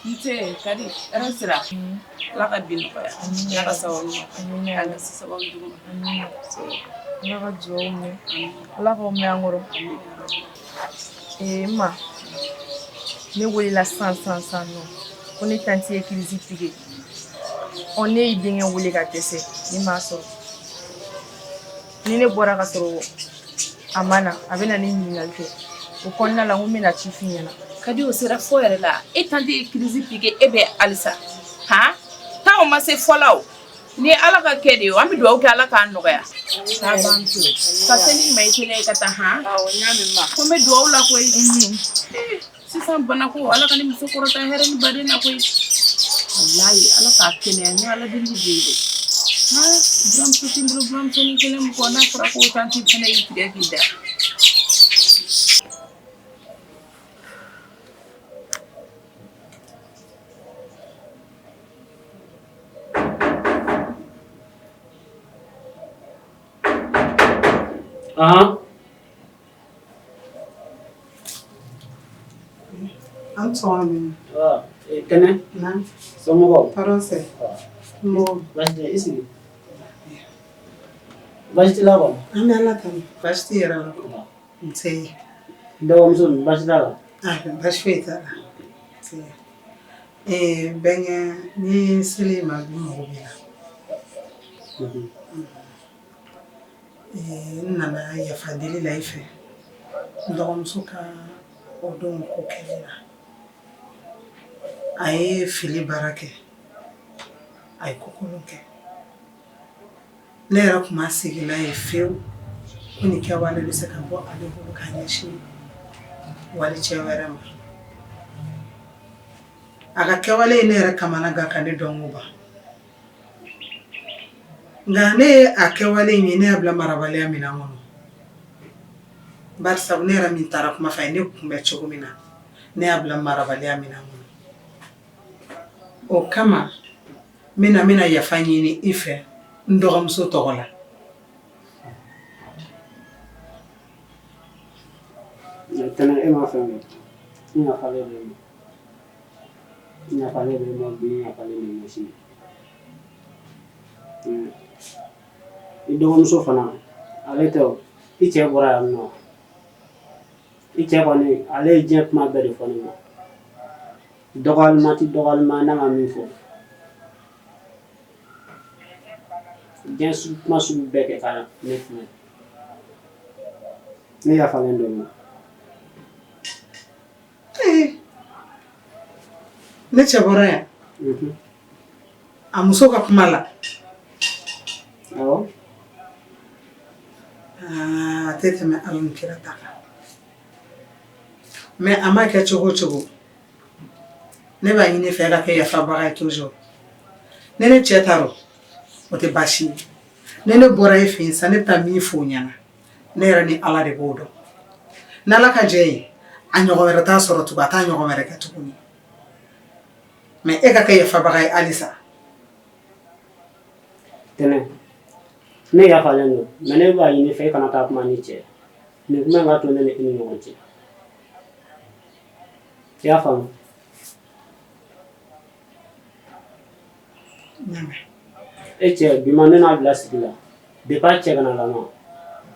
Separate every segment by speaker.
Speaker 1: Nte kadi rasira la ka bin ko ya ka sawo ya ka sawo dum
Speaker 2: Ala ka jɔw mɛn Ala k'aw mɛn an kɔrɔ ma ne welela san nɔ ko ne tanti ye crise tigɛ ne y'i denkɛ wele ka dɛsɛ ne m'a sɔrɔ ni ne bɔra ka sɔrɔ a ma na a bɛ na ne ɲininkali kɛ o kɔnɔna la n ko n bɛna ci f'i ɲɛna
Speaker 1: kadi o sera fo yɛrɛ la e tanti ye crise tigɛ e bɛ alisa taw ma se fɔla o ni ala ka kɛ de an bɛ dugawu kɛ ala k'a nɔgɔya ka seli ma i tɛnɛ ka taa ko n bɛ dugawu la koyi sisan bana ko ala ka ni muso kɔrɔta hɛrɛ ni baden na koyi wallahi ala k'a kɛnɛya ni ala deli bɛ yen buramuso tɛ n bolo buramuso ni kelen min kɔ n'a fɔra ko tanti fana y'i tigɛ k'i da
Speaker 3: I'm sorry.
Speaker 4: Can I?
Speaker 3: No.
Speaker 4: Some more.
Speaker 3: Parose. More.
Speaker 4: What's the issue? What's the level?
Speaker 3: I'm not What's the year? Say.
Speaker 4: The one soon. What's the level?
Speaker 3: That's sweet. Say. Benga ni silly magmobila. Nana ya fadili life. Ndom suka odon kokela. Aye fili barake. Aye kokoloke. Lera kuma sigila e feu. Unikia wale lise kambo alibu kanyeshi. Wale chewere ma. Aka wale inera kamanaga kani donguba. Ngane akewale nyine abla marabale ya minangono. Bat sabnera mintara kuma faine kumbe chogumina. Ne abla marabale ya minangono. O kama mina yafanyi ni ife ndogomso togola.
Speaker 4: Tena ema fami. Ina fale be. Ina fale be mo bi ina fale be mo si. Idogomso fana aleto iche bora amno. Iche bani ale jep ma be de fani mo. Dogal ma na mi fo. Jensu masu beke kala ne fu. Ne ya fale ndo.
Speaker 3: Ne chabora ya. Amusoka kumala.
Speaker 4: Awo.
Speaker 3: Tete me alumkira taka. Me amake chogo. Ne ba yini fe ga ke ya fa baga toujours. Nene chetaro. Ote bashi. Nene bora e fin sa ne ta mi fo nyana. Ne ra ni ala de bodo. Nala ka je anyogo mera ta soro tuba ta anyogo mera ka tukuni. Me e ka ke ya fa baga alisa.
Speaker 4: Tene. Ne ya fale ndo. Mene ba yini fe kana ta kuma ni che. Ne kuma nga to ne ni no che. Ya fam. Eche bimane na blasila de pa che kana la no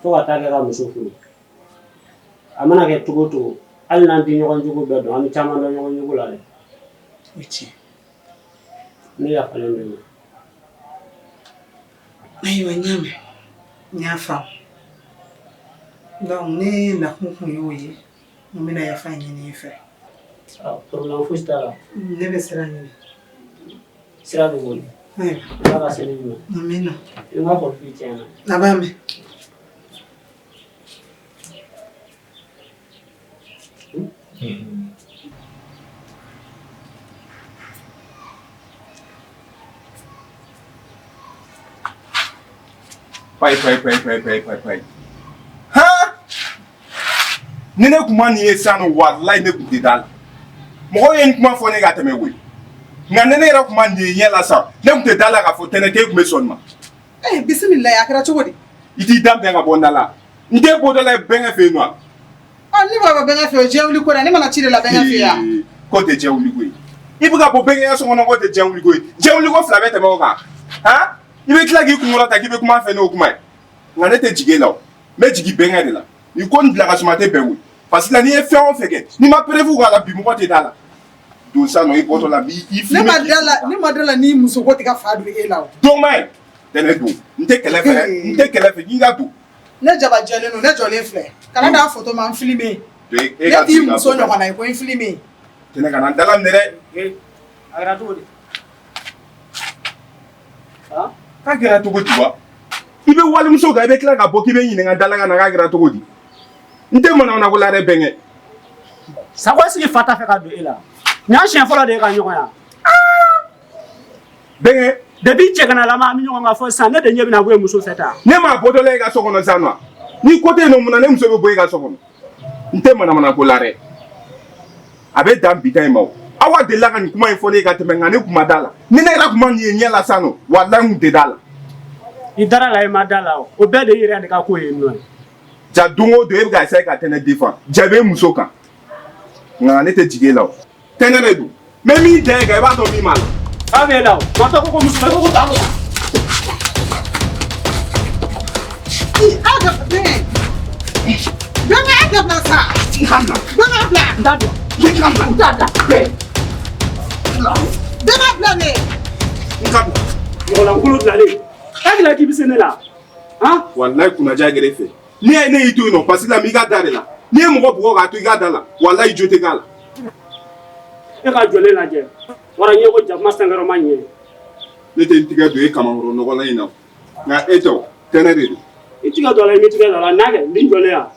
Speaker 4: fo ata ga muso fu amana ke tugo al nan di nyogon jugo be do am chama do nyogon jugo la le
Speaker 3: Eche
Speaker 4: ni ya fale ndo
Speaker 3: ayo nyame nyafa donc ne na kunkun yoyi mina ya fanyi ni fe
Speaker 4: problem fu sta
Speaker 3: ne be sera ni
Speaker 4: sira do woni Baba senima.
Speaker 3: Amina.
Speaker 4: Nga ko fi tiana.
Speaker 3: Nabame.
Speaker 5: Pai. Ha? Nene kuma ni esano wallahi ne kutidal. Mo yen kuma fo ne ga teme we. Nga nene ra kuma ni yela sa ne kunte dala ka fo tene ke kuma sonma
Speaker 3: bismillah akara chogodi
Speaker 5: iti dambe nga bondala nde bodala benga fe no
Speaker 3: ni baba benga fe jewli ko ni mala chire la benga fe ya
Speaker 5: ko te jewli ko I bɛ ka bɔ bɛnkɛ so kɔnɔ ko tɛ diɲɛ wuli ko ye diɲɛ wuli ko fila bɛ tɛmɛ o kan han I bɛ tila k'i kunkolo ta k'i bɛ kuma fɛ n'o kuma ye nka ne tɛ jigin e la o n bɛ jigin bɛnkɛ de la ni ko nin bila ka suma tɛ bɛn wuli parce que la n'i ye fɛn o fɛn kɛ n'i ma prévu k'a la bi mɔgɔ tɛ d'a la don sa nɔ i bɔtɔ la i filime
Speaker 3: ne ma da la ni muso ko tɛ ka fa don e la o
Speaker 5: don ma ye tɛnɛ don n tɛ kɛlɛ fɛ k'i ka don
Speaker 3: ne jabajɛlen don ne jɔlen filɛ kana d'a photo ma n filime
Speaker 5: e
Speaker 3: ne
Speaker 5: ka
Speaker 3: t'i muso ɲɔgɔn na ye ko n filime
Speaker 5: tɛnɛ ka na n dala minɛ dɛ
Speaker 4: a kɛra cogo di
Speaker 5: k'a kɛra cogo di wa I bɛ walimuso kan I bɛ tila ka bɔ k'i bɛ ɲininka dala ka na k'a kɛra cogo di n tɛ manamana ko la dɛ bɛnkɛ
Speaker 4: sago sigi fa t'a fɛ ka don e la nin y'a siɲɛ fɔlɔ de ye ka ɲɔgɔn ya
Speaker 5: bɛnkɛ
Speaker 4: depuis cɛ kana lama an bɛ ɲɔgɔn kan fɔ sisan ne de ɲɛ bɛna bɔ e muso fɛ tan
Speaker 5: ne m'a bɔtɔla e ka so kɔnɔ sa nɔ ni ko tɛ yen nɔ mun na ne muso bɛ bɔ e ka so kɔnɔ n tɛ manamana ko la dɛ a bɛ dan bi ta in ma o aw delila ka nin kuma in fɔ ne ye ka tɛmɛ nka ne kun ma d'a la ni ne yɛrɛ kun ma nin ye ɲɛ la sa nɔ walahi n kun tɛ d'a la
Speaker 4: I dara la i ma da la o bɛɛ de yɛrɛ de ka ko ye nɔ ye
Speaker 5: ja don o don e bɛ ka essayer ka tɛnɛ défend ja bɛ muso kan nka ne tɛ jigin e la o tɛnɛ de don mɛ min tɛ e kan i b'a dɔn min b'a la
Speaker 4: fa b'e la o ma tɔ ko muso ma ko ta la
Speaker 3: bɛnkɛ dabila sa bɛnkɛ bila
Speaker 1: n t'a dɔn n t'a da
Speaker 3: bɛnkɛ bila ne
Speaker 4: mɔgɔlankolon bilalen hakili k'i bɛ se ne la han
Speaker 5: walahi kunnaja gɛrɛ fɛ n'i ye ne y'i to yen nɔ parce que la m'i ka da de la n'i ye mɔgɔ bugɔ k'a to i ka da la walahi jo tɛ k'a la
Speaker 4: e ka jɔlen lajɛ wara ɲɛ ko jakuma sankɛrɛ ma ɲɛ
Speaker 5: ne tɛ n tigɛ don e kamakɔrɔ nɔgɔlan in na nka e tɛ o tɛnɛ de don
Speaker 4: I tigɛ dɔ la i mi tigɛ dɔ la n'a kɛ n b'i jɔlen yan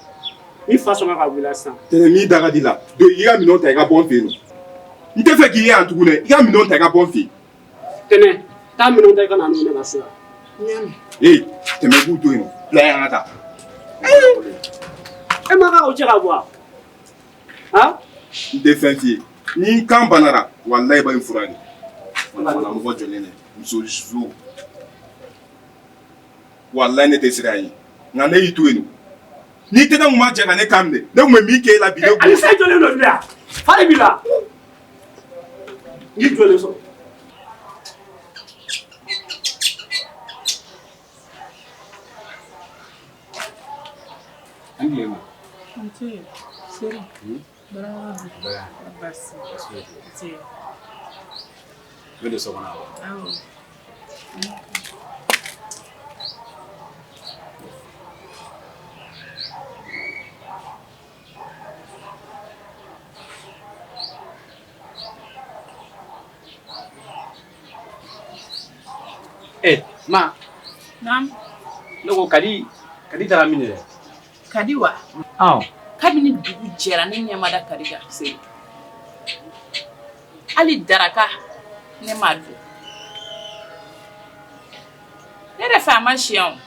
Speaker 4: ni fa sɔnna ka wuli sisan
Speaker 5: tɛnɛ min da ka di la don i ka minɛnw ta i ka bɔ n fɛ yen nɔ n tɛ fɛ k'i ye yan tugun dɛ i ka minɛnw ta i ka bɔ n fɛ yen
Speaker 4: tɛnɛ taa minɛnw ta i ka na n'u ne ka so yan
Speaker 5: ee tɛmɛ k'u to yen nɔ bila yan ka taa
Speaker 4: e ma kan k'o cɛ ka bɔ wa han
Speaker 5: n tɛ fɛn f'i ye ni n kan banara walahi i b'a in fura de mɔgɔ jɔlen dɛ muso zo walahi ne tɛ siran ye nka ne y'i to yen nɔ n'i tɛgɛ kun ma jɛ ka ne kan minɛ ne kun bɛ min k'e la bi ne kun
Speaker 4: Alisa jɔlen dɔ filɛ yan fa de b'i la n'i jɔlen sɔrɔ
Speaker 6: Anglema.
Speaker 2: Anche, serio. Bravo. Basi. Sì.
Speaker 6: Vede sopra na. Ma.
Speaker 1: Naam.
Speaker 6: Logo kadi tara mine.
Speaker 1: Kadi wa kabini dugu jɛra ne ɲɛma da kadi kan Seru hali daraka ne m'a dun ne yɛrɛ fɛ a ma siyan o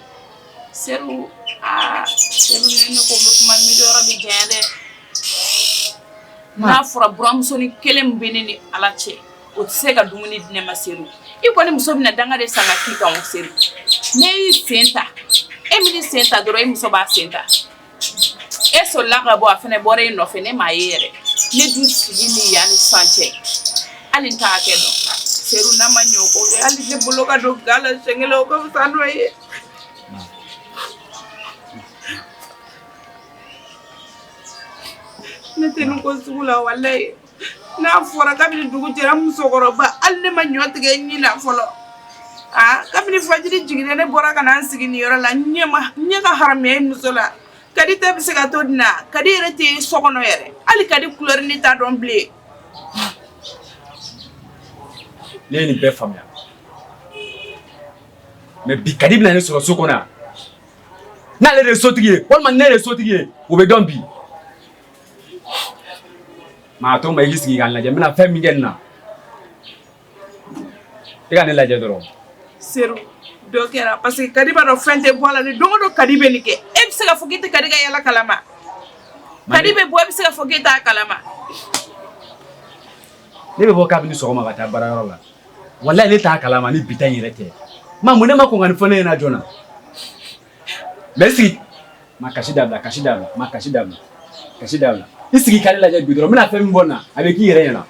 Speaker 1: Seru Seru ne ko n bɛ kuma miliyɔrɔ bɛ janya dɛ n'a fɔra buramusonin kelen min bɛ ne ni Ala cɛ o tɛ se ka dumuni di ne ma Seru i kɔni muso bɛna danga de san ka k'i kan o Seru ne y'i sen ta e min sen ta dɔrɔn e muso b'a sen ta e solila ka bɔ a fɛnɛ bɔra e nɔfɛ ne m'a ye yɛrɛ ne dun sigi ni yan ni san cɛ hali n t'a kɛ dɔn Seru n'a ma ɲɛ o ko kɛ hali ne bolo ka don ga la siɲɛ kelen o ka fisa n'o ye ne tɛ nin ko sugu la walayi n'a fɔra kabini dugu jɛra musokɔrɔba hali ne ma ɲɔ tigɛ ɲi la fɔlɔ kabini fajiri jiginna ne bɔra ka na n sigi nin yɔrɔ la ɲɛ ka haramuya muso la kadi tɛ bɛ se ka to nin na kadi yɛrɛ tɛ so kɔnɔ yɛrɛ hali kadi couleur ni t'a dɔn bilen
Speaker 6: Ne ye nin bɛɛ faamuya mais bi kadi bɛna ne sɔrɔ so kɔnɔ yan n'ale de ye sotigi ye walima ne de ye sotigi ye o bɛ dɔn bi maa tɔ ma i k'i sigi k'an lajɛ n bɛna fɛn min kɛ nin na e ka ne lajɛ dɔrɔn
Speaker 1: Seru dɔ kɛra parce que kadi b'a dɔn fɛn tɛ bɔ a la ni don o don kadi bɛ nin kɛ e bɛ se ka fɔ k'i tɛ kadi ka yala kalama kadi bɛ bɔ e bɛ se ka fɔ k'i t'a kalama
Speaker 6: ne bɛ bɔ kabini sɔgɔma ka taa baarayɔrɔ la walahi ne t'a kalama ni bi ta in yɛrɛ tɛ ma mun ne ma kɔn ka nin fɔ ne ɲɛna joona mais sigi ma kasi dabila i sigi k'ale lajɛ bi dɔrɔn n bɛna fɛn min bɔ nin na a bɛ k'i yɛrɛ ɲɛna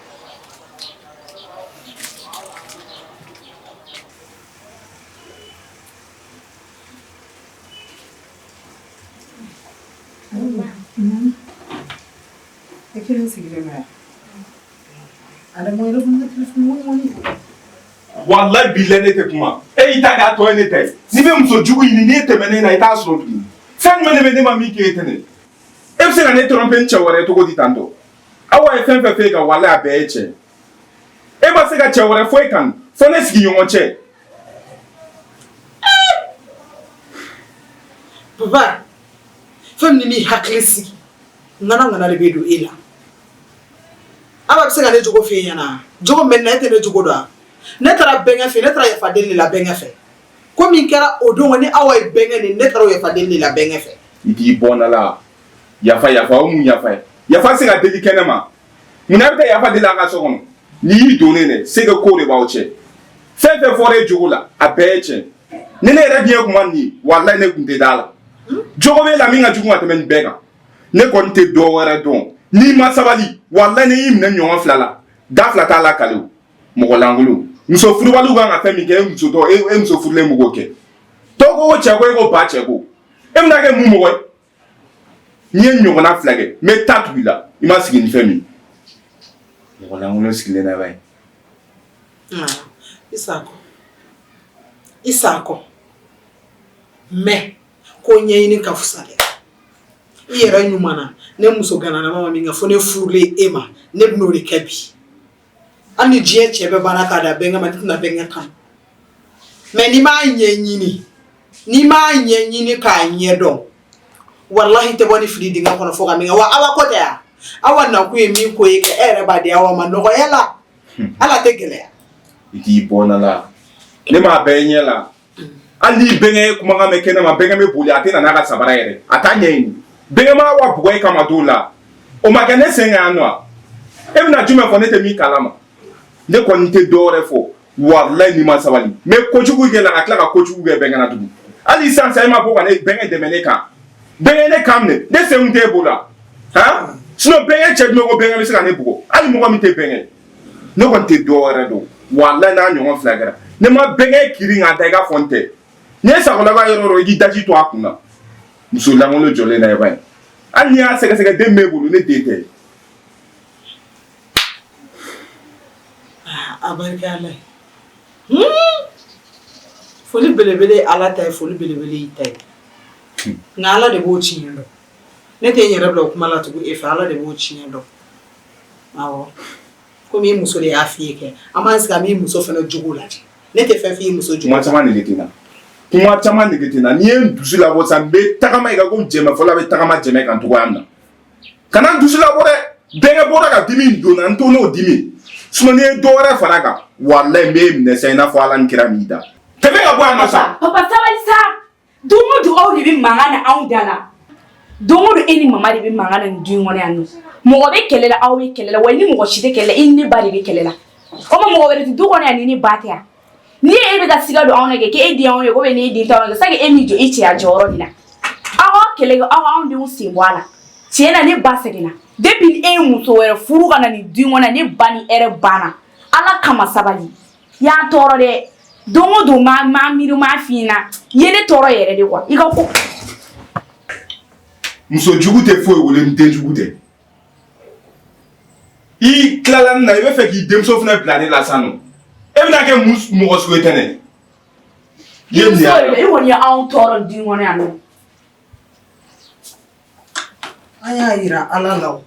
Speaker 3: E kelen sigilen bɛ yan. A dama yɛrɛ bolo téléphone mɔni.
Speaker 5: Wallahi billahi ne tɛ kuma. E y'i ta k'a tɔ ye ne ta ye. N'i bɛ muso jugu ɲini n'i ye tɛmɛ ne na i t'a sɔrɔ tuguni. Fɛn jumɛn de bɛ ne ma min k'e tɛ ne? E bɛ se ka ne tromper ni cɛ wɛrɛ ye cogo di tantɔ? Awa ye fɛn fɛn f'e kan wallahi a bɛɛ ye tiɲɛ. E ma se ka cɛ wɛrɛ fɔ e kan fɔ ne sigiɲɔgɔn cɛ.
Speaker 3: Papa, fɛn min b'i hakili sigi, ŋana de bɛ don e la. Aba bɛ se ka ne jogo f'e ɲɛna, jogo mɛn na e tɛ ne jogo dɔn. Ne taara bɛnkɛ fɛ, ne taara yafaden de la bɛnkɛ fɛ. Ko min kɛra o don ni awa ye bɛnkɛ nin, ne taara yafaden de la bɛnkɛ fɛ.
Speaker 5: I k'i bɔ na la. Yafa o mun yafa ye? Yafa se ka deli kɛnɛ ma. Munna bɛ taa yafa deli a ka so kɔnɔ? N'i y'i donnen dɛ, se ka ko de b'aw cɛ. Fɛn fɛn fɔra e jogo la, a bɛɛ ye tiɲɛ. Ni ne yɛrɛ diɲɛ kuma nin ye, wallahi ne tun tɛ d'a la. Jogo b'e la min ka jugu ka tɛmɛ nin bɛɛ kan. Ne kɔni tɛ dɔ wɛrɛ dɔn. N'i ma sabali, wallahi ne y'i minɛ ɲɔgɔn fila la. Da fila t'a la kale o. Mɔgɔ lankolon. Muso furubaliw kan ka fɛn min kɛ, e muso furulen b'o kɛ. Dɔw ko cɛ ko e ko ba cɛ ko. E bɛna kɛ mun mɔgɔ ye? N'i ye ɲɔgɔnna fila kɛ, n bɛ taa tugu i la. I ma sigi ni fɛn min. Mɔgɔ lankolon sigilen na ba ye.
Speaker 3: Isako. Mais ko ɲɛɲini ka fusa dɛ. I yɛrɛ ɲuman na, ne muso gananama min ka fɔ ne furulen e ma, ne bɛna o de kɛ bi. Hali ni diɲɛ cɛ bɛɛ banna k'a da bɛnkɛ ma, ne tɛna bɛnkɛ kanu. Mais n'i m'a ɲɛɲini k'a ɲɛdɔn, wallahi tɛ bɔ ni fili dingɛ kɔnɔ fɔ ka min kɛ. Wa Awa ko tɛ ya? Awa nakun ye min ko ye kɛ, e yɛrɛ b'a di Awa ma nɔgɔya la. Ala tɛ gɛlɛya.
Speaker 5: I k'i bɔ na la. Ne m'a bɛɛ ɲɛ la. Hali ni bɛnkɛ ye kumakan mɛn kɛnɛ ma, bɛnkɛ bɛ boli a tɛ na n'a ka sabara yɛrɛ. A t'a ɲɛɲini. Bɛnkɛ ma wa bugɔ e kama don la. O ma kɛ ne sen kan yan nɔ. E bɛna jumɛn fɔ ne tɛ min kalama? Ne kɔni tɛ dɔ wɛrɛ fɔ. Wallahi n'i ma sabali. Mais kojugu kɛ la ka tila ka kojugu kɛ bɛnkɛ na tugun. Hali sisan e ma bɔ ka ne bɛnkɛ dɛmɛ ne kan. Bɛnkɛ ne kan minɛ. Ne sen tɛ e bolo la. Han? Sinon bɛnkɛ cɛ jumɛn ko bɛnkɛ bɛ se ka ne bugɔ? Hali mɔgɔ min tɛ bɛnkɛ. Ne kɔni tɛ dɔ wɛrɛ dɔn. Wallahi n'a ɲɔgɔn fila kɛra. Ne ma bɛnkɛ kirin k'a da i ka fɔ n tɛ. N'i ye sagolaba yɔrɔ dɔ i k'i daji to a kun na. Muso lankolon jɔlen na ye ba ye. Hali n'i y'a sɛgɛsɛgɛ den b'e bolo ne den tɛ.
Speaker 3: A barika Ala ye. Foli belebele Ala ta ye, foli belebele i ta ye. Nka Ala de b'o tiɲɛ dɔn. Ne tɛ n yɛrɛ bila o kuma la tugun e fɛ, Ala de b'o tiɲɛ dɔn. Awɔ. Komi i muso de y'a f'i ye kɛ, an b'an sigi an b'i muso fana jogo lajɛ. Ne tɛ fɛn f'i ye muso jogo.
Speaker 5: Kuma caman nege tɛ na. Kuma caman nege tɛ na. N'i ye n dusu labɔ sisan n bɛ tagama i kan ko jɛmɛ fɔlɔ bɛ tagama jɛmɛ kan cogoya min na. Kana n dusu labɔ dɛ. Bɛnkɛ bɔra ka dimi in donna n to n'o dimi. Sinon n'i ye dɔ wɛrɛ fara a kan, wallahi n b'e minɛ sa i n'a fɔ Ala ni kira m'i da. Tɛmɛ ka bɔ yan nɔ sa.
Speaker 7: Papa sabali sa. Don o don aw de bɛ mankan na anw da la. Don o don e ni mama de bɛ mankan na nin du in kɔnɔ yan nɔ. Mɔgɔ bɛ kɛlɛ la aw bɛ kɛlɛ la wa ni mɔgɔ si tɛ kɛlɛ la i ni ne ba de bɛ kɛlɛ la. O ma mɔgɔ wɛrɛ tɛ du kɔnɔ yan ni ne ba tɛ yan. Ni e bɛ ka siga don anw na kɛ k'e den anw ye ko bɛ n'e den t'anw na kɛ saki e m'i jɔ i cɛya jɔyɔrɔ de la. Aw kɛlɛ kɛ aw anw denw sen bɔ a la. Tiɲɛ na ne ba sɛgɛnna. Depuis e muso wɛrɛ furu ka na nin du in kɔnɔ ne ba ni hɛrɛ banna. Ala kama sabali. Y'an tɔɔrɔ dɛ. Don o don ma miiri ma f'i ɲɛna. Ye ne tɔɔrɔ yɛrɛ de quoi. I ka ko.
Speaker 5: Muso jugu tɛ foyi wele ni den jugu tɛ. I tilala nin na i bɛ fɛ k'i denmuso fana bila ne la sisan nɔ. E bɛna kɛ mɔgɔ sugu ye tɛ ne.
Speaker 7: I kɔni ye anw tɔɔrɔ du in kɔnɔ yan nɔ.
Speaker 3: An y'a yira Ala la o.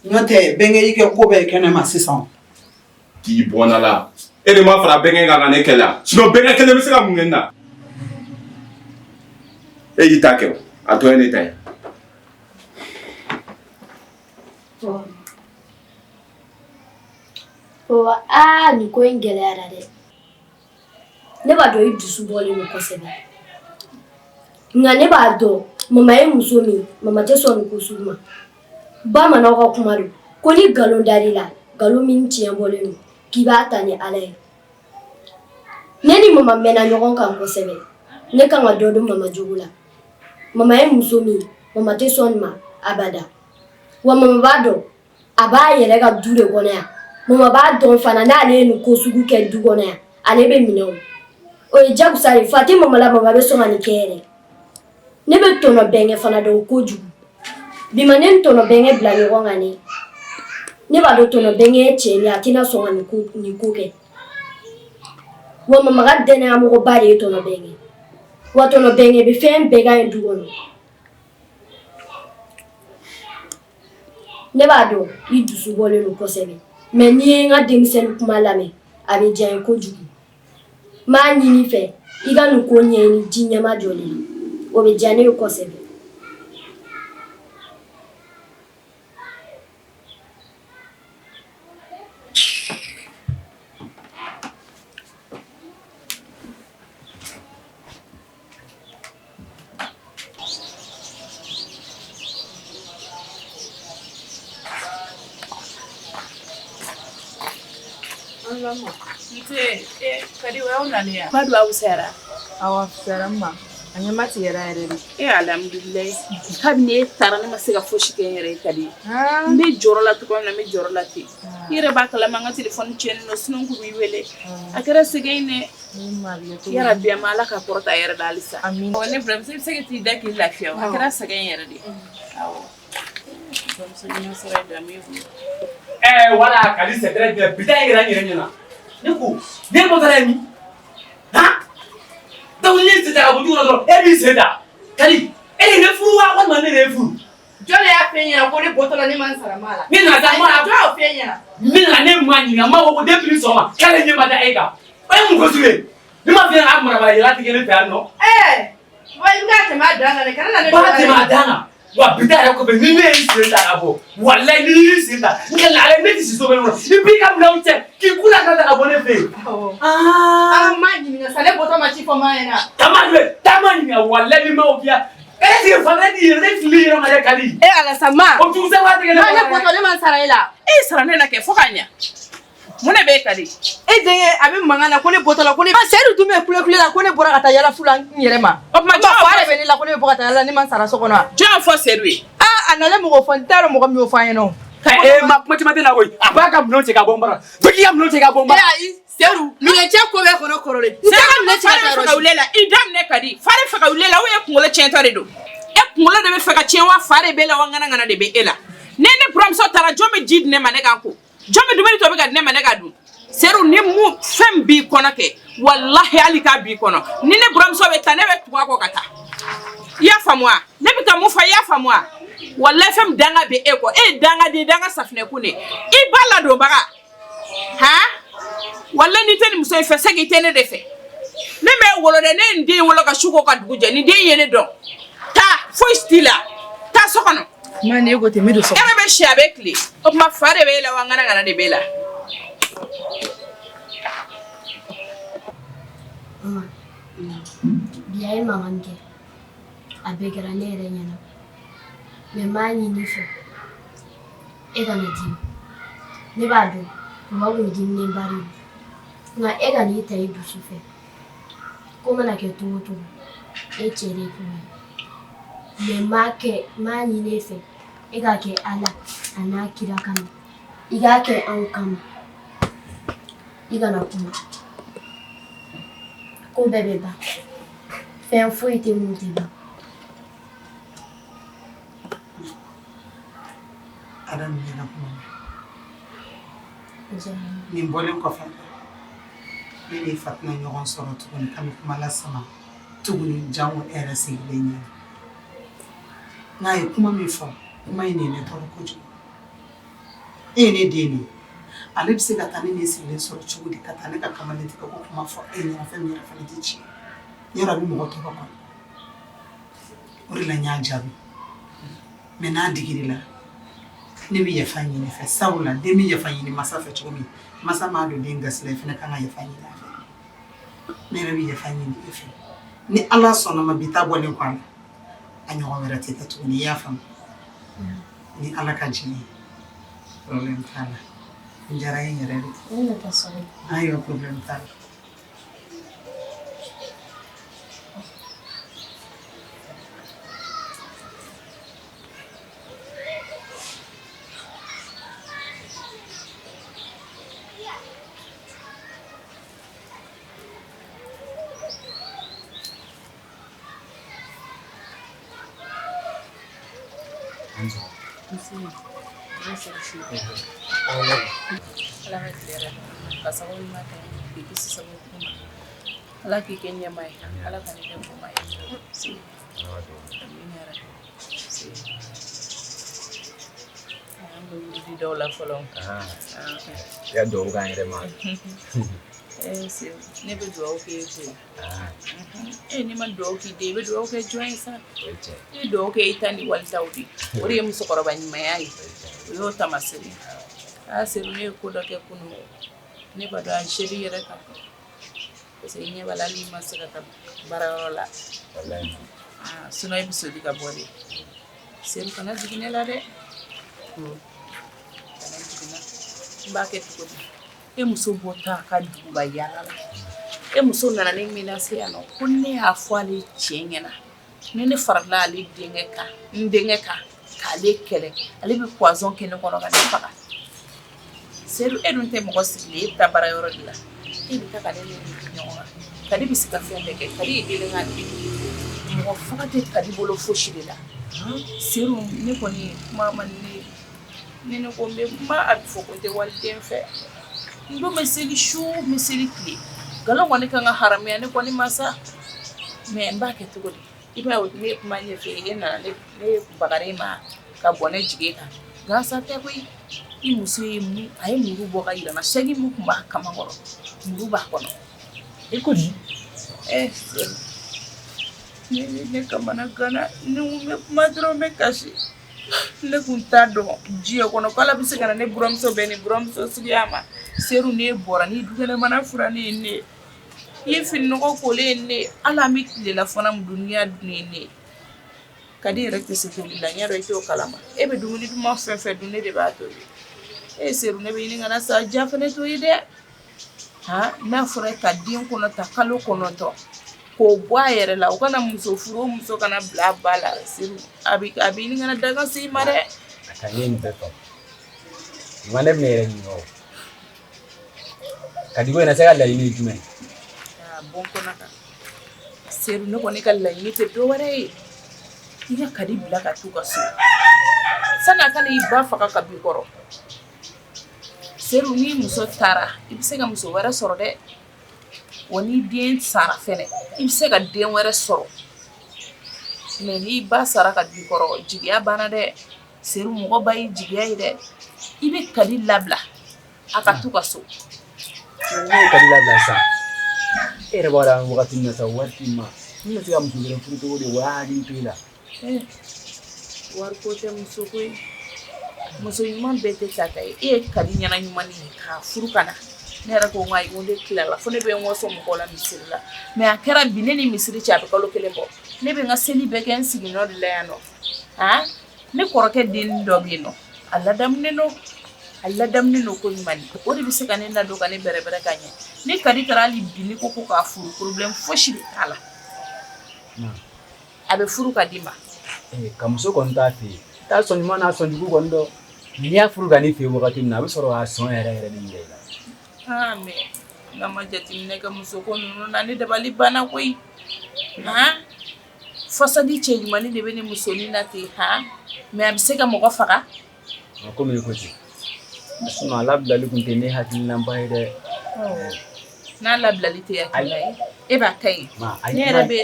Speaker 3: N'o tɛ bɛnkɛ y'i kɛ ko bɛɛ kɛnɛ ma sisan.
Speaker 5: K'i bɔ na la. E de ma fara bɛnkɛ kan ka ne kɛlɛ yan. Sinon bɛnkɛ kelen bɛ se ka mun kɛ n na. E y'i ta kɛ o. A tɔ ye ne ta ye.
Speaker 8: Nin ko in gɛlɛyara dɛ. Ne b'a dɔn i dusu bɔlen don kosɛbɛ. Nka ne b'a dɔn mama ye muso min, mama tɛ sɔn nin ko sugu ma. Bamananw ka kuma don ko ni nkalon dar'i la, nkalon min tiɲɛ bɔlen don k'i b'a ta ni Ala ye. Ne ni mama mɛnna ɲɔgɔn kan kosɛbɛ. Ne kan ka dɔ dɔn mama jogo la. Mama ye muso min, mama tɛ sɔn nin ma abada. Wa mama b'a dɔn a b'a yɛrɛ ka du de kɔnɔ yan. Mama b'a dɔn fana n'ale ye nin ko sugu kɛ du kɔnɔ yan, ale bɛ minɛ o. O ye jagosa ye, fa tɛ mama la, mama bɛ sɔn ka nin kɛ yɛrɛ. Ne bɛ tɔnɔ bɛnkɛ fana dɔn kojugu. Bimanen tono benge bila ɲɔgɔn kan ne. Ne b'a dɔn tono benge cɛ ni a tɛna sɔn ka nin ko kɛ. Wa mama ka dɛnɛnyamɔgɔba de ye tono benge. Wa tono benge bɛ fɛn bɛɛ ka ɲi du kɔnɔ. Ne b'a dɔn I dusu bɔlen don kosɛbɛ. Mais n'i ye n ka denmisɛnnin kuma lamɛn a bɛ diya n ye kojugu. N b'a ɲini I fɛ I ka nin ko ɲɛɲini ji ɲɛma jɔlen na. O bɛ diya ne ye kosɛbɛ.
Speaker 1: Kadi wa unania bado au sera
Speaker 2: Awa sera ma anyama ti yera yere
Speaker 1: alhamdulillah kabine tarani masiga foshi ke yere kadi mbe jorola to ko na me jorola ti yere ba kala manga telephone chen no sunon ku wi wele akara sigene ya rabbi amala ka porta yere dalisa
Speaker 2: amin
Speaker 1: woni problem se ti daki lafiya akara sigene yere di awo donc se ni sera da mi
Speaker 6: wala kali secret de bitai ran yere nyana niku ne mo tare mi ha da woni se ta abuju no e bi se da kali e ne furu wa ko man ne furu
Speaker 2: jole ya fenya ko ne botola ne man sara mala
Speaker 6: mi na ta ma
Speaker 2: jo fenya
Speaker 6: mi na ne mani na ma ko de plus so ma kale ne ma da ega e mu ko sule ni ma fi na amara ba yela ti ne ta no
Speaker 2: wa inga te ma danga ne kana ne
Speaker 6: ba te ma danga wa bitai ko be ni ne se da abo wallahi ni se da ni la ale ne ti so be no ni bi kam na uche ki kula ka da abo ne fe
Speaker 2: manyi ni sale boto ma chi fo ma ena
Speaker 6: tamani ni wallahi ma obia ti fa na di ne fili ro ma kali
Speaker 2: ala sama
Speaker 6: o tu se wa te ne
Speaker 2: ma boto le man sara ila
Speaker 1: sara ne na ke fokanya mune be kadi
Speaker 2: denge abi mangana ko ne botola ko ne ba seru tume kule la ko ne bora kata yala fulan yere ma
Speaker 1: o ma
Speaker 2: fare be ni la ko ne bora kata yala ni man sara so kono
Speaker 1: jo fo seru
Speaker 2: anale mo ko fon taro mo ko mi o fa yeno
Speaker 6: ma kuma ti mate na koy abaka mno che ka bombara do ki am no che ka bombara
Speaker 2: seru mi ne che ko be kono korole
Speaker 1: seru ne che ka ulela idam ne kadi fare fa ka ulela o e kungole chentare do e kungole de be fa ka chenwa fare be la wangana ngana de be ela nene pramso tara jome jid ne mane kanko jome dumeni to be ga ne mane ga du seru ni mu fem bi kono ke wallahi alika bi kono ni ne pramso be tane be tuwa ko kata ya famwa ne bi ka mu fa ya famwa wallahi fem danga be eko danga de danga safne kune I bala do baga ha wallahi ni tani muso fe segi tene de fe ne me wolo de ne ndi wolo ka shuko ka duguje ni de yene do ta fo stila ta sokono
Speaker 2: mane go te mido so
Speaker 1: ebe be shabe kli o ma fare be la wangana ngana de bela
Speaker 8: biya mamanke abegera ne renyana me mani ni fe ega na di ne ba do mo wo di ne bari na ega ni ta idu su fe ko mana ke to chere ko me make mani ne fe ega ke ala ana kira kama iga ke an kama iga na kuma ko bebe ba fe fo ite mu di ba
Speaker 3: adam ni na kuma ni bolen ko fa ni fatna ñogon soro tuguni kam kuma la sama tuguni jango RSI lenya ngay kuma mi fa kuma ni ne toro ko ju ne deni ale bi se ka tani ne silen soro tugudi ka tani ka kamale tika ko kuma fa ni fa mi ra fa ni ci yara bi mo to ko ori la nya jabi me na digiri la ne bi yafa nyine fe sawla de mi yafa nyine masa fe chomi masa ma do dinga sele fe na kan yafa nyine fe ne bi yafa nyine fe ni Allah sona ma bita bolen kwa anyo wera tete to ni yafa ni Allah ka jini problem tala njara yin yare
Speaker 8: ni ta so
Speaker 3: ayo problem tala
Speaker 6: Hands on.
Speaker 1: Ala k'i kɛ ɲɛma ye ala ka ne kɛ kuma ye an bɛ wuli dɔw la fɔlɔ
Speaker 6: ya dɔw kan yɛrɛ ma
Speaker 1: ne bɛ dugawu k'e fɛ ni ma dugawu k'i den i bɛ dugawu kɛ jɔn ye sa i bɛ dugawu kɛ i ta ni walitaw de o de ye musokɔrɔba ɲumanya ye o y'o tamasere seru ne ye ko dɔ kɛ kunun ne ba dɔn a seri yɛrɛ kan parce que ɲɛ bala ni ma se ka taa baarayɔrɔ la sinon i bɛ soli ka bɔ de seru kana jigin ne la dɛ kana jigin na n b'a kɛ cogo di e muso bɔtɔ a ka duguba yaala la e muso nana ne menace yan nɔ ko ne y'a fɔ ale cɛ ɲɛna ni ne farala ale denkɛ kan n denkɛ kan k'ale kɛlɛ ale bɛ poison kɛ ne kɔnɔ ka ne faga seru e dun tɛ mɔgɔ sigilen e bɛ taa baarayɔrɔ de la e bɛ taa ka ne ni ɲɔgɔn kan kadi bɛ se ka fɛn bɛɛ kɛ kadi ye delen ka de mɔgɔ faga tɛ kadi bolo fosi de la seru ne kɔni kuma ma ne ko n bɛ kuma a bɛ fɔ ko n tɛ waliden fɛ n don bɛ seli su n bɛ seli tile nkalon kɔni kan ka haramuya ne kɔni ma sa mais n b'a kɛ cogo di i b'a ye ne ye kuma ɲɛfɛ e nana ne bagara e ma ka bɔ ne jigi kan gansa tɛ koyi i muso ye a ye muru bɔ ka yirana sɛgi mun tun b'a kamankɔrɔ muru b'a kɔnɔ
Speaker 6: e ko di
Speaker 1: ne kamana gana ne bɛ kuma dɔrɔn n bɛ kasi ne kun t'a dɔn diɲɛ kɔnɔ k'ala bɛ se ka na ne buramuso bɛ ni buramuso sigiya ma seru ne bɔra ni dukɛnɛmana fura ne ye ne i ye fini nɔgɔ kolen ye ne ala an bɛ tilela fana mun duniya dun ye ne ka di yɛrɛ tɛ se tobili la ɲɛ dɔ i t'o kalama e bɛ dumuni duman fɛn fɛn dun ne de b'a tobi seru ne bɛ ɲini ka na sa ja fana t'o ye dɛ n'a fɔra ka den kɔnɔ ta kalo 9 k'o bɔ a yɛrɛ la o kana muso furu o muso kana bila a ba la seru a bɛ ɲini ka na daga se i ma dɛ
Speaker 6: a ka ɲɛ nin bɛɛ faamu nka ne bɛna yɛrɛ ɲininka o ka di ko in na se ka laɲini ye jumɛn ye
Speaker 1: bɔn kɔnɔ kan seru ne kɔni ka laɲini tɛ dɔwɛrɛ ye i ka kadi bila ka t'u ka so sani a kana i ba faga ka b'i kɔrɔ seru ni muso taara i bɛ se ka muso wɛrɛ sɔrɔ dɛ wa ni den sara fɛnɛ i bɛ se ka den wɛrɛ sɔrɔ mais ni ba sara ka b'i kɔrɔ jigiya banna dɛ seru mɔgɔ ba ye jigiya ye dɛ i bɛ kadi labila a ka t'u ka so
Speaker 6: ne ye kadi labila sa e yɛrɛ b'a dɔn wagati min na sa wari t'i ma n bɛ se ka muso wɛrɛ furu cogo di wa hakili to i la
Speaker 1: wari ko tɛ muso ko ye muso ɲuman bɛɛ tɛ ta ta ye e ye kadi ɲɛna ɲuman ye k'a furu ka na ne yɛrɛ ko n ka ko ne tilala fo ne bɛ n waso mɔgɔw la misiri la mais a kɛra bi ne ni misiri cɛ a bɛ kalo 1 bɔ ne bɛ n ka seli bɛɛ kɛ n sigiɲɔ de la yan nɔ ne kɔrɔkɛ den dɔ bɛ yen nɔ a ladamunen don ko ɲuman o de bɛ se ka ne ladon ka ne bɛrɛbɛrɛ ka ɲɛ ne kadi taara hali bi ne ko k'a furu problème fosi de t'a la a bɛ furu ka d'i ma
Speaker 6: ka muso kɔni t'a fɛ yen t'a sɔn ɲuman n'a sɔn jugu kɔni dɔn n'i y'a furu ka ne fɛ yen wagati min na a bɛ sɔrɔ k'a sɔn yɛrɛ yɛrɛ de yira i la
Speaker 1: mais n'a ma jateminɛ kɛ muso ko ninnu na ne dabali banna koyi fasadi cɛ ɲumanin de bɛ ne musonin na ten mais a bɛ se ka mɔgɔ faga
Speaker 6: komi i ko ten sinon a labilali tun tɛ ne hakilinaba ye dɛ
Speaker 1: n'a labilali tɛ hakilina ye e b'a ka ɲi ne yɛrɛ bɛ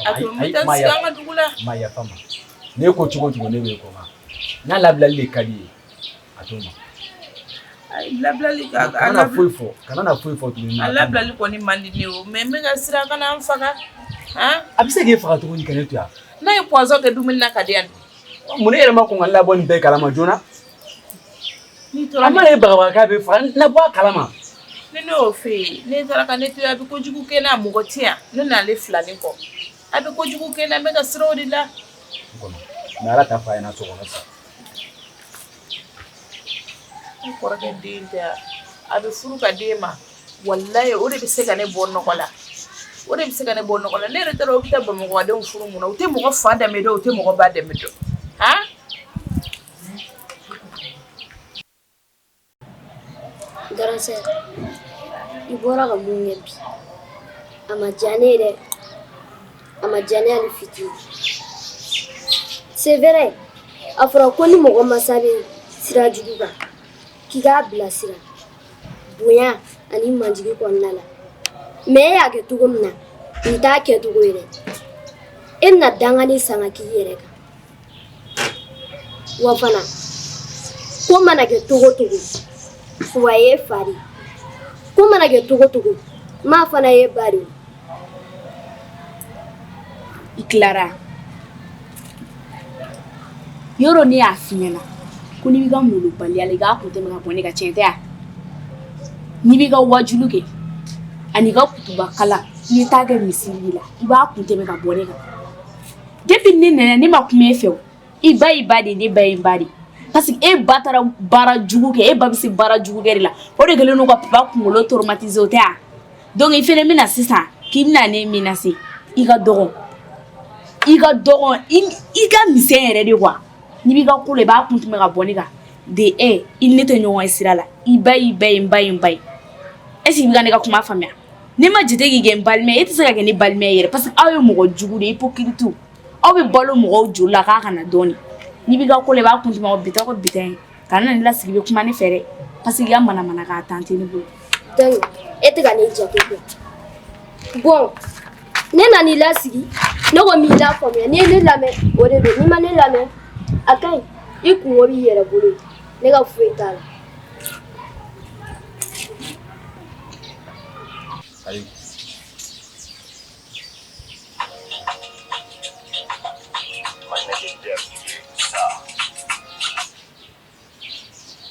Speaker 1: a to n bɛ taa sigi an ka dugu la
Speaker 6: ma yafa ma ne ko cogo cogo ne bɛ ko ma n'a labilali de ka di ye a to ma
Speaker 1: labilali
Speaker 6: kana foyi fɔ tuguni
Speaker 1: a labilali kɔni man di ne o mais n bɛ ka siran kana n faga
Speaker 6: a bɛ se k'e faga tuguni ka ne to yan
Speaker 1: n'a ye poison kɛ dumuni na ka di yan
Speaker 6: mun ne yɛrɛ ma kɔn ka labɔ nin bɛɛ kalama joona a mana ye bagabaga k'a bɛ faga labɔ a kalama
Speaker 1: ne y'o fɛ yen ne taara ka ne to yen a bɛ kojugu kɛ n'a mɔgɔ tɛ yan ne n'ale filanin kɔ a bɛ kojugu kɛ n'a n bɛ ka siran o de la
Speaker 6: mais ala t'a fɔ a ɲɛna so kɔnɔ sa
Speaker 1: ne kɔrɔkɛ den tɛ a bɛ furu ka den ma walayi o de bɛ se ka ne bɔ nɔgɔ la ne yɛrɛ taara o bɛ taa bamakɔdenw furu mun na u tɛ mɔgɔ fa dɛmɛ dɔn u tɛ mɔgɔ ba dɛmɛ dɔn
Speaker 8: Garansɛ i bɔra ka mun kɛ bi a ma diya ne dɛ a ma diya ne hali fitinin c'est vrai a fɔra ko ni mɔgɔ masa bɛ sira jugu kan k'i k'a bilasira bonya ani manjigi kɔnɔna la mais e y'a kɛ cogo min na nin t'a kɛcogo ye dɛ e bɛna dangani sanga k'i yɛrɛ kan wa fana ko mana kɛ togo togo wa ye fa de ko mana kɛ togo togo maa fana ye ba de
Speaker 7: i tilara yɔrɔ ne y'a f'i ɲɛna ko n'i b'i ka molobaliya la i k'a kun tɛmɛ ka bɔ ne ka tiɲɛ tɛ yan n'i b'i ka wajulu kɛ ani ka kutuba kala n'i t'a kɛ misiri la i b'a kun tɛmɛ ka bɔ ne kan depuis ne nana ne ma kuma e fɛ o i ba de ne ba ye n ba de parce que e ba taara baara jugu kɛ e ba bɛ se baara jugu kɛ de la o de kɛlen don ka papa kunkolo traumatiser o tɛ yan donc i fɛnɛ bɛna sisan k'i bɛna ne menacer i ka dɔgɔn i ka misɛn yɛrɛ de quoi n'i b'i ka ko la i b'a kun tɛmɛ ka bɔ ne kan de i ni ne tɛ ɲɔgɔn ye sira la i ba ye n ba ye n ba ye est ce que i bɛ ka ne ka kuma faamuya ne ma jate k'i kɛ n balima ye e tɛ se ka kɛ ne balima ye yɛrɛ parce que aw ye mɔgɔ jugu de ye hypocrite aw bɛ balo mɔgɔw joli la k'a kana dɔɔni n'i b'i ka ko la i b'a kun tɛmɛ ka bita ko bitɛn ka na ne lasigi i bɛ kuma ne fɛ dɛ parce que i ka manamana k'a tante ne bolo.
Speaker 8: donc e tɛ ka ne jate kɛ bon ne nan'i lasigi ne ko m'i lafaamuya n'i ye ne lamɛn o de don n'i ma ne lamɛn a ka ɲi i kungo b'i yɛrɛ bolo ne ka foyi t'a la.
Speaker 5: Ayi.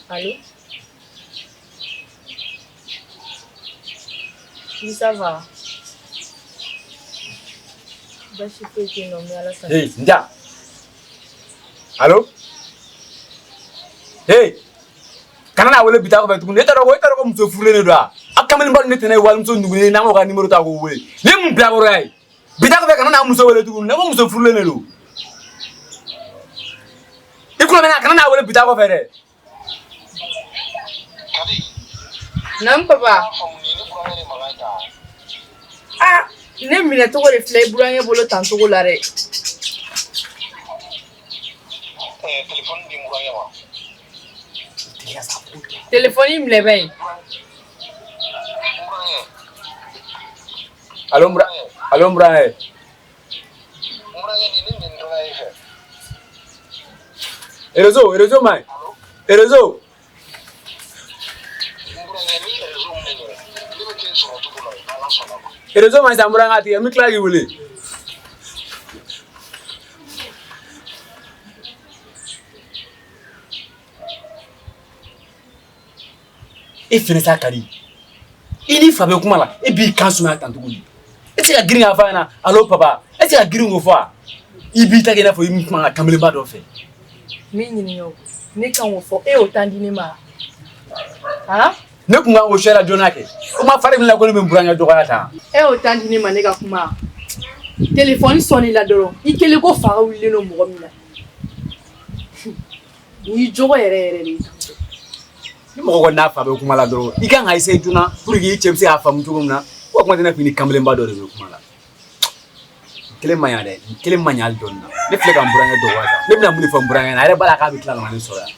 Speaker 2: Allô? Oui, ça va.
Speaker 6: Hey, Nja. Allô? Hey. Kana na wele bita ko betu ne taro ko muso furule ne do a kamani ba ne tene wal muso ndugune na ko numéro ta ko wele ne mun bla ko ray bita ko be kana na muso wele tu ne ko muso furule ne do ikulo mena kana na wele bita ko fere
Speaker 2: Nam papa. Ah, ne minɛ togo de filɛ i burankɛ bolo tan togo la dɛ. Téléphone minɛ bɛ yen.
Speaker 6: Allo Mbraye. Réseau mai. Réseau. Réseau mai Zambranga ati mi klagi wule. E fini sa kari. Ini fa be kuma la. E bi kan suma tan tuguni. E ti ka girin afa na. Allo papa. E ti ka girin go fa. I bi ta ke na fo mi kuma kamele ba do fe.
Speaker 2: Mi ɲini yo. Ne kan o fɔ e o tan di ne ma. Ha?
Speaker 6: Ne kuma o shera jona ke. O ma fari mi la ko ne me buranya dɔgɔya ta.
Speaker 2: E o tan di ne ma ne ka kuma. Téléphone sɔnni la dɔrɔn i kelen ko faga wulilen don mɔgɔ min na. Ni jogo yɛrɛ de.
Speaker 6: Ni mɔgɔ ko n'a fa bɛ kuma la dɔrɔn i kan ka essayer joona pour que i cɛ bɛ se k'a faamu cogo min na o kuma tɛ ne fini kamelenba dɔ de bɛ kuma la. Kelen man ɲa dɛ kelen man ɲa hali dɔɔni na ne filɛ ka n burankɛ dɔgɔya ta ne bɛna mun de fɔ n burankɛ na a yɛrɛ b'a la k'a bɛ tila ka na ne sɔrɔ yan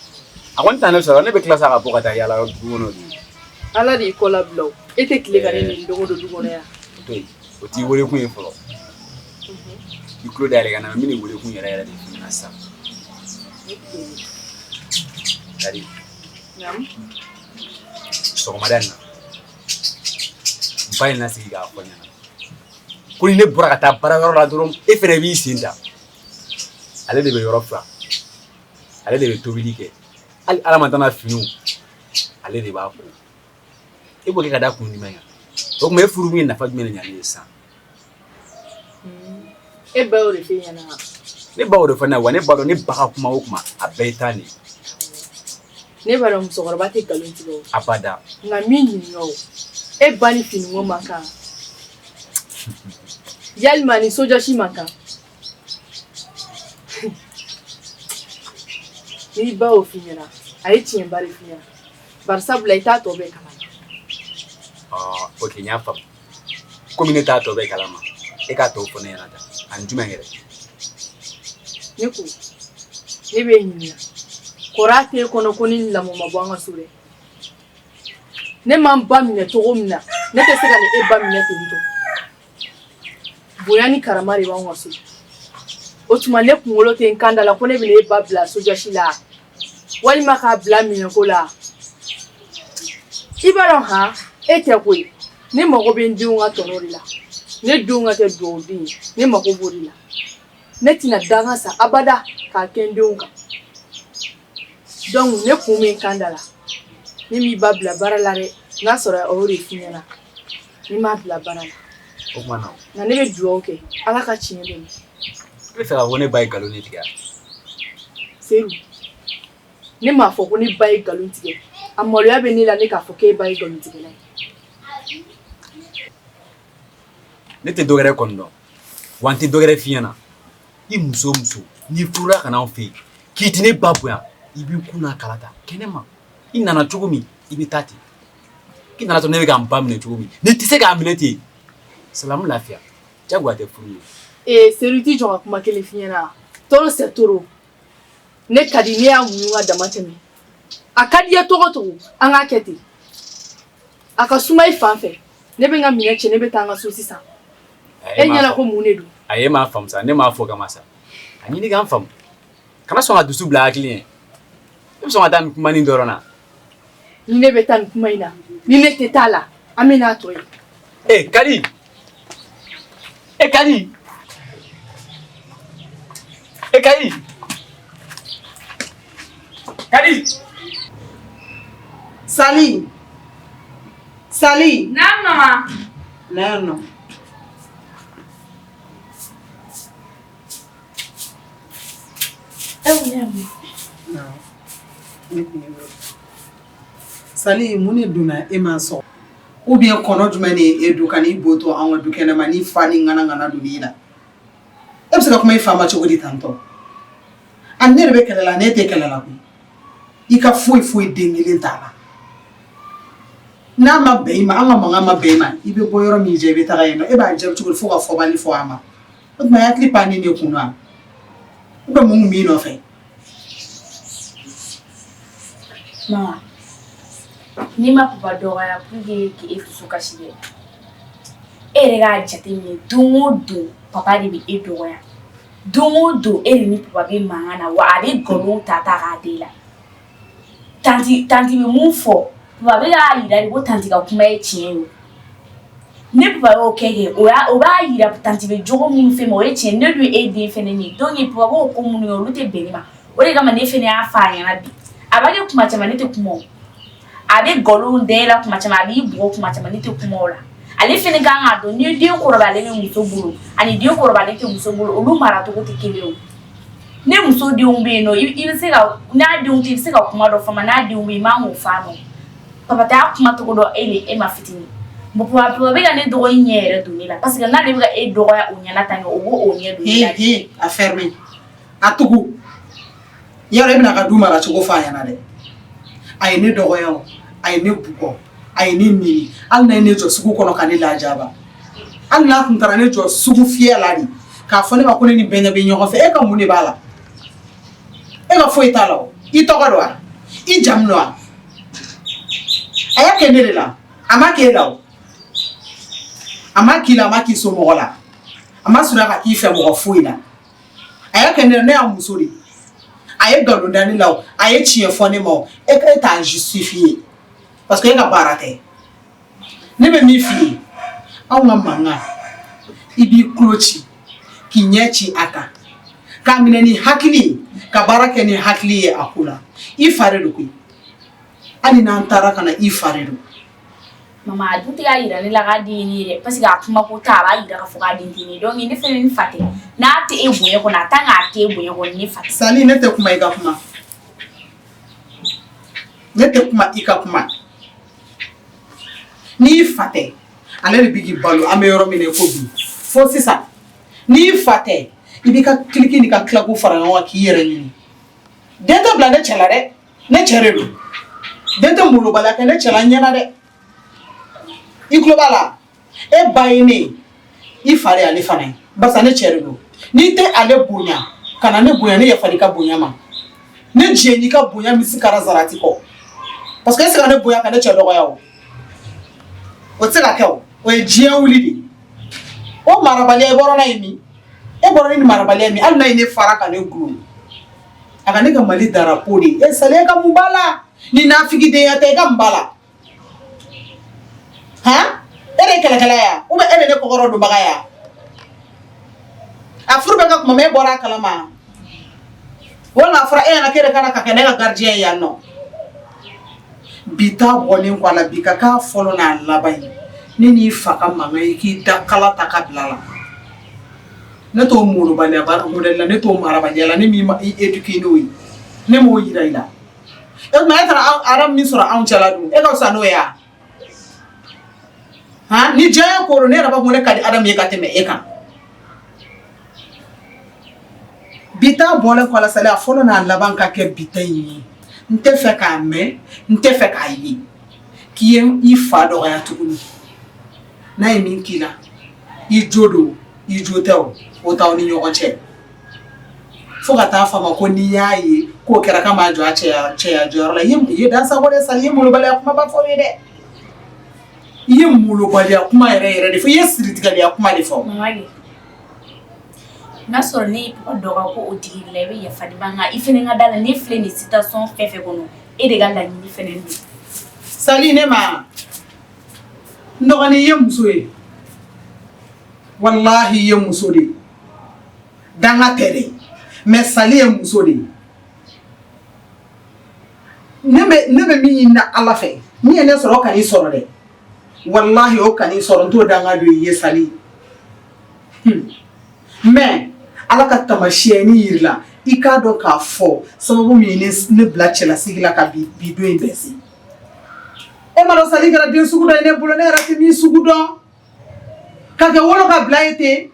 Speaker 6: a kɔni t'a ne sɔrɔ ne bɛ tila sa ka bɔ ka taa yaala dugu kɔnɔ de.
Speaker 2: Ala de y'i kɔ labila o e tɛ tile ka ne nin dogo don du kɔnɔ yan.
Speaker 6: O to yen o t'i wele kun ye fɔlɔ i tulo dayɛlɛ ka na n bɛ nin wele kun yɛrɛ yɛrɛ de f'i ɲɛna sisan. Kadi. Sɔgɔmada in na n ba in na sigi k'a fɔ ɲɛna ko ni ne bɔra ka taa baarayɔrɔ la dɔrɔn e fɛnɛ b'i sen ta ale de bɛ yɔrɔ fila ale de bɛ tobili kɛ hali ala ma tana finiw ale de b'a ko e b'o kɛ ka da kun jumɛn kan o tuma e furu min ye nafa jumɛn de ɲa ne ye sisan.
Speaker 2: E ba y'o de f'e ɲɛna wa?
Speaker 6: Ne ba y'o de fɔ ne ye wa ne b'a dɔn ne ba ka kuma o kuma a bɛɛ ye taa nin ye.
Speaker 2: Ne b'a dɔn musokɔrɔba tɛ nkalon tigɛ o.
Speaker 6: Abada.
Speaker 2: Nka min ɲininka o e ba ni finiko man kan yalima ni sojɔsi man kan n'i ba y'o f'i ɲɛna a ye tiɲɛba de f'i ɲɛna bari sabula i t'a tɔ bɛɛ kalama.
Speaker 6: Ok n y'a faamu komi ne t'a tɔ bɛɛ kalama e k'a tɔw fɔ ne ɲɛna tan ani jumɛn yɛrɛ.
Speaker 2: Ne ko ne bɛ ɲininka kɔrɔ tɛ kɔnɔ ko ni lamɔ ma bɔ an ka so dɛ ne m'an ba minɛ cogo min na ne tɛ se ka ni e ba minɛ ten tɔ bonya ni karama de b'an ka so o tuma ne kunkolo tɛ n kan da la ko ne bɛ e ba bila sojɔsi la walima k'a bila minɛko la i b'a dɔn han e tɛ koyi ne mago bɛ n denw ka tɔnɔ de la ne denw ka kɛ dugawuden ye ne mago b'o de la ne tɛna danga sa abada k'a kɛ n denw kan donc ne kun bɛ n kan da la ne m'i ba bila baara la dɛ n'a sɔrɔ o de f'i ɲɛna ne m'a bila baara la
Speaker 6: o kuma na
Speaker 2: nka ne bɛ dugawu kɛ ala ka tiɲɛ bɛ yen
Speaker 6: i bɛ fɛ ka fɔ ne ba ye nkalon de tigɛ
Speaker 2: seru ne m'a fɔ ko ne ba ye nkalon tigɛ a maloya bɛ ne la ne k'a fɔ k'e ba ye nkalon tigɛla ye
Speaker 6: ne tɛ dɔwɛrɛ kɔni dɔn wa n tɛ dɔwɛrɛ f'i ɲɛna i muso n'i furula ka n'anw fɛ yen k'i ti ne ba bonya i b'i kun n'a kala ta kɛnɛma i nana cogo min i bɛ taa ten k'i nana sɔrɔ ne bɛ k'an ba minɛ cogo min ne tɛ se k'a minɛ ten salamu lafiya jagoya tɛ furu ye
Speaker 2: seru i t'i jɔ ka kuma kelen f'i ɲɛna toro c'est toro ne ka di ne y'a muɲu ka dama tɛmɛ a ka di ye togo togo an k'a kɛ ten a ka suma i fan fɛ ne bɛ n ka minɛ cɛ ne bɛ taa n ka so sisan e ɲɛna ko mun de don
Speaker 6: a ye m'a faamu sa ne m'a fɔ kama sa a ɲini k'an faamu kana sɔn ka dusu bila hakili ye i bɛ sɔn ka taa nin kuma nin dɔrɔn na
Speaker 2: ni ne bɛ taa nin kuma in na ni ne tɛ taa la an bɛ n'a tɔ ye
Speaker 6: Kadi Kadi Kadi Kadi
Speaker 3: Sali
Speaker 7: Na mama.
Speaker 3: no Sali mun duna e ma so ou bien kono jumɛn ni e du kan i boto an ka du kɛnɛ ma ni fa ni ngana du ni la e bɛ se ka kuma i fa ma cogo di tantɔ an ne be kɛlɛ la ne tɛ kɛlɛ la ko i ka foyi den kelen t'a la n'a ma bɛn i ma an ka mankan ma bɛn i ma i bɛ bɔ yɔrɔ min jɛ i bɛ taga yen nɔ e b'a jaabi cogo di fo ka fɔbali fɔ a ma o tuma hakili pa ne kun na u bɛ mun b'i nɔfɛ
Speaker 7: Mama. Ni ma papa dɔgɔya pour que e dusu kasi dɛ e yɛrɛ k'a jateminɛ don o don papa de bɛ e dɔgɔya don o don e de ni papa bɛ mankan na wa a bɛ nkalon ta k'a d'e la tanti bɛ mun fɔ papa bɛ k'a yira de ko tanti ka kuma ye tiɲɛ ye ne papa y'o kɛ o b'a yira tanti bɛ jogo minnu fɛ ma o ye tiɲɛ ne dun ye e den fɛnɛ nin donc papa b'o ko minnu ye olu tɛ bɛn ne ma o de kama ne fɛnɛ y'a fɔ a ɲɛna bi a b'a kɛ kuma caman ne tɛ kuma o a bɛ nkalon da e la kuma caman a b'i bugɔ kuma caman ne tɛ kuma o la ale fɛnɛ kan k'a dɔn ni den kɔrɔbalen bɛ muso bolo ani den kɔrɔbalen tɛ muso bolo olu maracogo tɛ kelen o ne muso denw bɛ yen nɔ i bɛ se ka n'a denw tɛ i bɛ se ka kuma dɔ fɔ ma n'a denw bɛ yen i man k'o fɔ a ma papa t'a kuma cogo dɔn e ma fitinin bon papa bɛ ka ne dɔgɔnin ɲɛ yɛrɛ don ne la parce que n'ale bɛ ka e dɔgɔya o ɲɛna tan o b'o ɲɛ don ne la.
Speaker 3: a ferme a tugu yɔrɔ e bɛna ka du maracogo fɔ a ɲɛna dɛ a ye ne dɔgɔya o a ye ne bugɔ a ye ne miiri hali n'a ye ne jɔ sugu kɔnɔ ka ne lajaba hali n'a tun taara ne jɔ sugu fiyɛ la de k'a fɔ ne ma ko ne ni bɛnkɛ bɛ ɲɔgɔn fɛ e ka mun de b'a la e ka foyi t'a la o i tɔgɔ don wa i jamu don wa a y'a kɛ ne de la a ma k'e la o a ma k'i la a ma k'i somɔgɔ la a ma sɔrɔ ka k'i fɛ mɔgɔ foyi la a y'a kɛ ne la ne y'a muso de a ye nkalon da ne la o a ye tiɲɛ fɔ ne ma o e t'a justifier parce que e ka baara tɛ ne bɛ min f'i ye anw ka mankan i b'i tulo ci k'i ɲɛ ci a kan k'a minɛ ni hakili ye ka baara kɛ ni hakili ye a ko la i fa de don koyi hali n'an taara ka na i fa de don.
Speaker 7: Mama a dun tɛ k'a yira ne la k'a den ye ne ye dɛ parce que a kuma ko ta a b'a yira k'a fɔ k'a den tɛ ne ye donc ne fɛnɛ ni fa tɛ n'a tɛ e bonya kɔnɔ a tant que a tɛ e bonya kɔnɔ ne fa tɛ.
Speaker 3: Sali ne tɛ kuma i ka kuma ne tɛ kuma i ka kuma n'i fa tɛ ale de b'i k'i balo an bɛ yɔrɔ min na i ko bi fo sisan n'i fa tɛ i b'i ka kiliki ni ka kilaku fara ɲɔgɔn kan k'i yɛrɛ ɲini den tɛ bila ne cɛ la dɛ ne cɛ de don den tɛ molobaliya kɛ ne cɛ la ɲɛna dɛ i tulo b'a la e ba ye ne ye i fa de ale fana ye barisa ne cɛ de don n'i tɛ ale bonya ka na ne bonya ne yafali ka bonya ma ne diɲɛ n'i ka bonya misi kara zarati kɔ parce que est-ce que ne bonya ka ne cɛ dɔgɔya o tɛ se ka kɛ o ye diɲɛ wuli de o marabaliya i bɔra n'a ye min e bɔra ni marabaliya min hali n'a ye ne fara ka ne gulon a ka ne ka Mali darapo de e salen ka mun b'a la ni nafigidenya tɛ i ka mun b'a la han e de ye kɛlɛkɛla ya ou bien e de ye ne kɔkɔrɔ donbaga ya a furu bɛ ka kuma e bɔra a kalama walima a fɔra e ɲɛna k'e de kana ka kɛ ne ka gardien ye yan nɔ bi t'a bɔlen kɔ a la bi ka k'a fɔlɔ n'a laban ye ne n'i fa ka mankan ye k'i da kala ta ka bila la ne t'o molobaliya modèle la ne t'o marabaliya la ne m'i éduqué n'o ye ne m'o yira i la e tuma e taara arabe min sɔrɔ anw cɛla dun e ka fisa n'o ye wa han ni diɲɛ koro ne yɛrɛ b'a fɔ ne ka di Adamu ye ka tɛmɛ e kan bi t'a bɔlen kɔ a la sali a fɔlɔ n'a laban ka kɛ bi ta in ye n tɛ fɛ k'a mɛn n tɛ fɛ k'a ye k'i ye i fa dɔgɔya tuguni n'a ye min k'i la i jo don i jo tɛ o t'aw ni ɲɔgɔn cɛ fo ka taa fama ko n'i y'a ye k'o kɛra k'a m'a jɔ a cɛya jɔyɔrɔ la i ye dansago de sa i ye molobaliya kuma ba fɔ ye dɛ i ye molobaliya kuma yɛrɛ de fɔ i ye siritigɛliya kuma de fɔ
Speaker 7: n'a sɔrɔ ne ye papa dɔgɔ ko o tigi la i bɛ yafa de ban nka i fɛnɛ ka da la ne filɛ nin situation fɛn fɛn kɔnɔ e de ka laɲini fɛnɛ don
Speaker 3: Sali ne ma n dɔgɔnin ye muso ye wallahi ye muso de danga tɛ dɛ mais Sali ye muso de ne bɛ min ɲini Ala fɛ min ye ne sɔrɔ o kan'i sɔrɔ dɛ wallahi o kan'i sɔrɔ n t'o danga don i ye Sali mais Ala ka tamasiyɛni yiri la i k'a dɔn k'a fɔ sababu min ye ne bila cɛlasigi la ka bi don in bɛɛ se e ma dɔn Sali kɛra den sugu dɔ ye ne bolo ne yɛrɛ tɛ min sugu dɔn ka kɛ wolo ka bila ye ten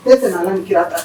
Speaker 3: e tɛna Ala ni kira ta